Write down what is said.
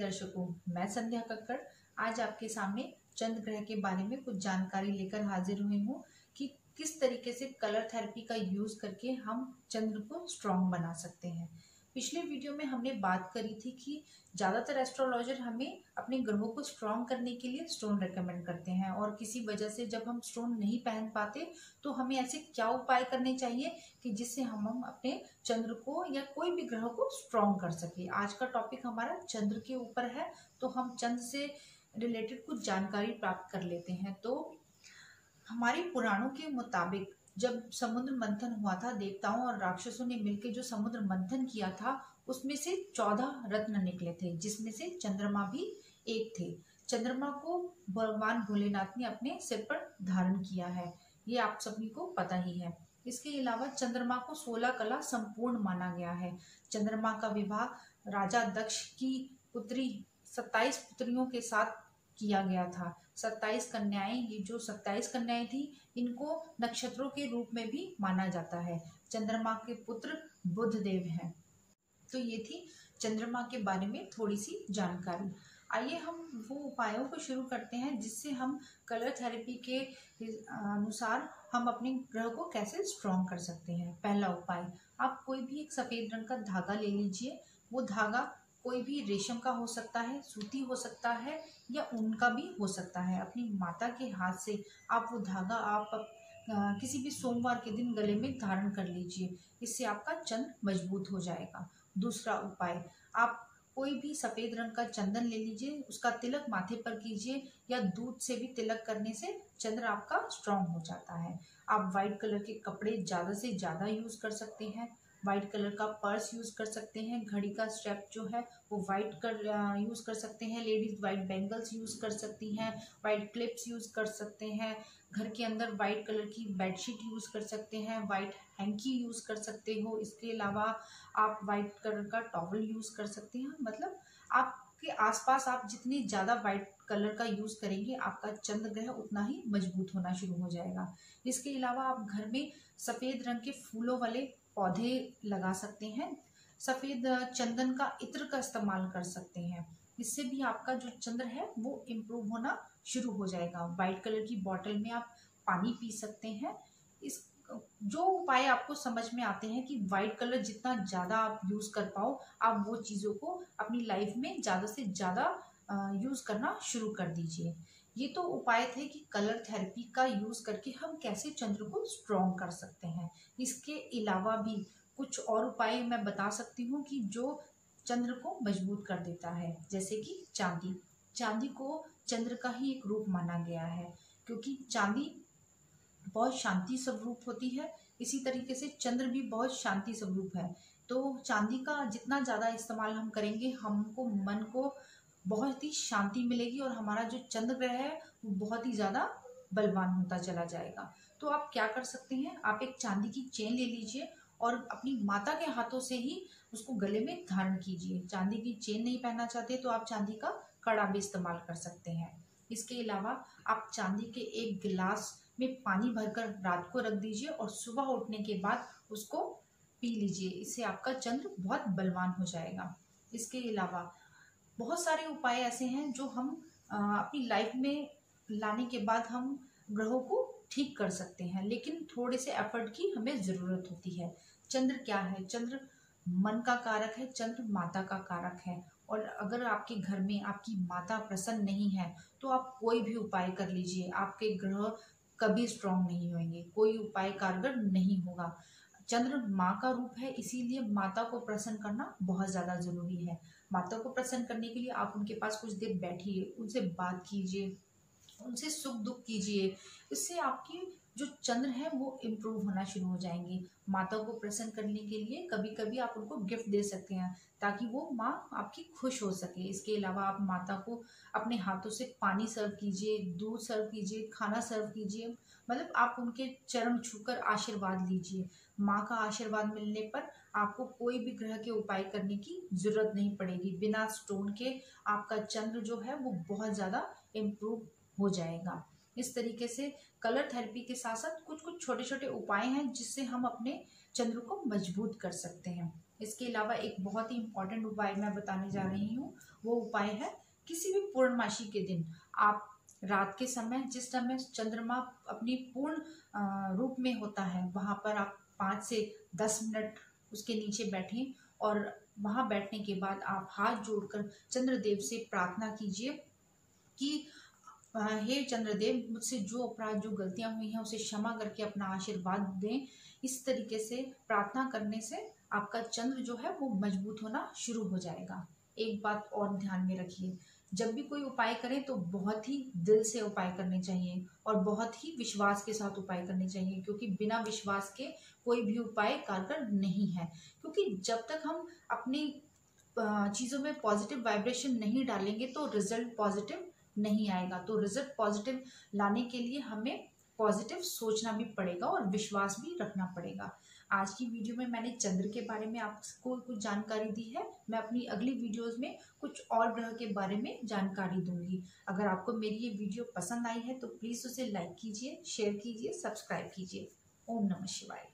दर्शकों, मैं संध्या कक्कड़ आज आपके सामने चंद्र ग्रह के बारे में कुछ जानकारी लेकर हाजिर हुई हूँ कि किस तरीके से कलर थेरेपी का यूज करके हम चंद्र को स्ट्रांग बना सकते हैं। पिछले वीडियो में हमने बात करी थी कि ज़्यादातर एस्ट्रोलॉजर हमें अपने ग्रहों को स्ट्रांग करने के लिए स्टोन रेकमेंड करते हैं और किसी वजह से जब हम स्टोन नहीं पहन पाते तो हमें ऐसे क्या उपाय करने चाहिए कि जिससे हम अपने चंद्र को या कोई भी ग्रह को स्ट्रांग कर सके। आज का टॉपिक हमारा चंद्र के ऊपर है, तो हम चंद्र से रिलेटेड कुछ जानकारी प्राप्त कर लेते हैं। तो हमारे पुराणों के मुताबिक जब समुद्र मंथन हुआ था, देवताओं और राक्षसों ने मिलकर जो समुद्र मंथन किया था उसमें से 14 रत्न निकले थे, जिसमें से चंद्रमा भी एक थे। चंद्रमा को भगवान भोलेनाथ ने अपने सिर पर धारण किया है, ये आप सभी को पता ही है। इसके अलावा चंद्रमा को 16 कला संपूर्ण माना गया है। चंद्रमा का विवाह राजा दक्ष की पुत्री 27 पुत्रियों के साथ किया गया था। 27 कन्याएं, ये जो 27 कन्याएं थी इनको नक्षत्रों के रूप में भी माना जाता है। चंद्रमा के पुत्र बुध देव हैं। तो ये थी चंद्रमा के बारे में थोड़ी सी जानकारी। आइए हम वो उपायों को शुरू करते हैं जिससे हम कलर थेरेपी के अनुसार हम अपने ग्रह को कैसे स्ट्रॉन्ग कर सकते हैं। पहला उपाय, आप कोई भी एक सफ़ेद रंग का धागा ले लीजिए। वो धागा कोई भी रेशम का हो सकता है, सूती हो सकता है या ऊन का भी हो सकता है। अपनी माता के हाथ से आप वो धागा किसी भी सोमवार के दिन गले में धारण कर लीजिए, इससे आपका चंद्र मजबूत हो जाएगा। दूसरा उपाय, आप कोई भी सफ़ेद रंग का चंदन ले लीजिए, उसका तिलक माथे पर कीजिए या दूध से भी तिलक करने से चंद्र आपका स्ट्रांग हो जाता है। आप वाइट कलर के कपड़े ज़्यादा से ज़्यादा यूज़ कर सकते हैं। वाइट कलर का पर्स यूज़ कर सकते हैं। घड़ी का स्ट्रैप जो है वो वाइट यूज़ कर सकते हैं। लेडीज़ वाइट बैंगल्स यूज़ कर सकती हैं, वाइट क्लिप्स यूज़ कर सकते हैं। घर के अंदर वाइट कलर की बेडशीट यूज़ कर सकते हैं, वाइट हैंकी यूज़ कर सकते हो। इसके अलावा आप वाइट कलर का टॉवल यूज़ कर सकते हैं। मतलब आपके आसपास आप जितनी ज़्यादा वाइट कलर का यूज़ करेंगे, आपका चंद्र ग्रह उतना ही मजबूत होना शुरू हो जाएगा। इसके अलावा आप घर में सफ़ेद रंग के फूलों वाले पौधे लगा सकते हैं। सफ़ेद चंदन का इत्र का इस्तेमाल कर सकते हैं। इससे भी आपका जो चंद्र है वो इम्प्रूव होना शुरू हो जाएगा। वाइट कलर की बॉटल में आप पानी पी सकते हैं। इस जो उपाय आपको समझ में आते हैं कि वाइट कलर जितना ज़्यादा आप यूज़ कर पाओ, आप वो चीज़ों को अपनी लाइफ में ज़्यादा से ज़्यादा यूज़ करना शुरू कर दीजिए। ये तो उपाय थे कि कलर थेरेपी का यूज़ करके हम कैसे चंद्र को स्ट्रॉन्ग कर सकते हैं। इसके अलावा भी कुछ और उपाय मैं बता सकती हूँ कि जो चंद्र को मजबूत कर देता है, जैसे कि चांदी। चांदी को चंद्र का ही एक रूप माना गया है, क्योंकि चांदी बहुत शांति स्वरूप होती है। इसी तरीके से चंद्र भी बहुत शांति स्वरूप है। तो चांदी का जितना ज़्यादा इस्तेमाल हम करेंगे, हमको मन को बहुत ही शांति मिलेगी और हमारा जो चंद्र ग्रह है वो बहुत ही ज़्यादा बलवान होता चला जाएगा। तो आप क्या कर सकते हैं, आप एक चांदी की चेन ले लीजिए और अपनी माता के हाथों से ही उसको गले में धारण कीजिए। चांदी की चेन नहीं पहनना चाहते तो आप चांदी का कड़ा भी इस्तेमाल कर सकते हैं। इसके अलावा आप चांदी के एक गिलास में पानी भरकर रात को रख दीजिए और सुबह उठने के बाद उसको पी लीजिए। इससे आपका चंद्र बहुत बलवान हो जाएगा। इसके अलावा बहुत सारे उपाय ऐसे हैं जो हम अपनी लाइफ में लाने के बाद हम ग्रहों को ठीक कर सकते हैं, लेकिन थोड़े से एफर्ट की हमें ज़रूरत होती है। चंद्र क्या है? चंद्र मन का कारक है, चंद्र माता का कारक है। और अगर आपके घर में आपकी माता प्रसन्न नहीं है तो आप कोई भी उपाय कर लीजिए, आपके ग्रह कभी स्ट्रांग नहीं होंगे, कोई उपाय कारगर नहीं होगा। चंद्र माँ का रूप है, इसीलिए माता को प्रसन्न करना बहुत ज़्यादा ज़रूरी है। माता को प्रसन्न करने के लिए आप उनके पास कुछ देर बैठिए, उनसे बात कीजिए, उनसे सुख दुख कीजिए। इससे आपकी जो चंद्र है वो इम्प्रूव होना शुरू हो जाएंगे। माता को प्रसन्न करने के लिए कभी कभी आप उनको गिफ्ट दे सकते हैं ताकि वो माँ आपकी खुश हो सके। इसके अलावा आप माता को अपने हाथों से पानी सर्व कीजिए, दूध सर्व कीजिए, खाना सर्व कीजिए। मतलब आप उनके चरण छूकर आशीर्वाद लीजिए। माँ का आशीर्वाद मिलने पर आपको कोई भी ग्रह के उपाय करने की जरूरत नहीं पड़ेगी। बिना स्टोन के आपका चंद्र जो है वो बहुत ज़्यादा इम्प्रूव हो जाएगा। इस तरीके से कलर थेरेपी के साथ साथ कुछ कुछ छोटे छोटे उपाय हैं जिससे हम अपने चंद्र को मजबूत कर सकते हैं। इसके अलावा एक बहुत ही इम्पोर्टेंट उपाय मैं बताने जा रही हूँ। वो उपाय है, किसी भी पूर्णमासी के दिन आप रात के समय, जिस समय चंद्रमा अपनी पूर्ण रूप में होता है, वहां पर आप 5 से 10 मिनट उसके नीचे बैठें और वहां बैठने के बाद आप हाथ जोड़कर चंद्रदेव से प्रार्थना कीजिए कि हे चंद्रदेव, मुझसे जो अपराध, जो गलतियां हुई हैं उसे क्षमा करके अपना आशीर्वाद दें। इस तरीके से प्रार्थना करने से आपका चंद्र जो है वो मजबूत होना शुरू हो जाएगा। एक बात और ध्यान में रखिए, जब भी कोई उपाय करें तो बहुत ही दिल से उपाय करने चाहिए और बहुत ही विश्वास के साथ उपाय करने चाहिए, क्योंकि बिना विश्वास के कोई भी उपाय कारगर नहीं है। क्योंकि जब तक हम अपनी चीज़ों में पॉजिटिव वाइब्रेशन नहीं डालेंगे तो रिजल्ट पॉजिटिव नहीं आएगा। तो रिजल्ट पॉजिटिव लाने के लिए हमें पॉजिटिव सोचना भी पड़ेगा और विश्वास भी रखना पड़ेगा। आज की वीडियो में मैंने चंद्र के बारे में आपको कुछ जानकारी दी है। मैं अपनी अगली वीडियोस में कुछ और ग्रह के बारे में जानकारी दूंगी। अगर आपको मेरी ये वीडियो पसंद आई है तो प्लीज़ उसे लाइक कीजिए, शेयर कीजिए, सब्सक्राइब कीजिए। ओम नमः शिवाय।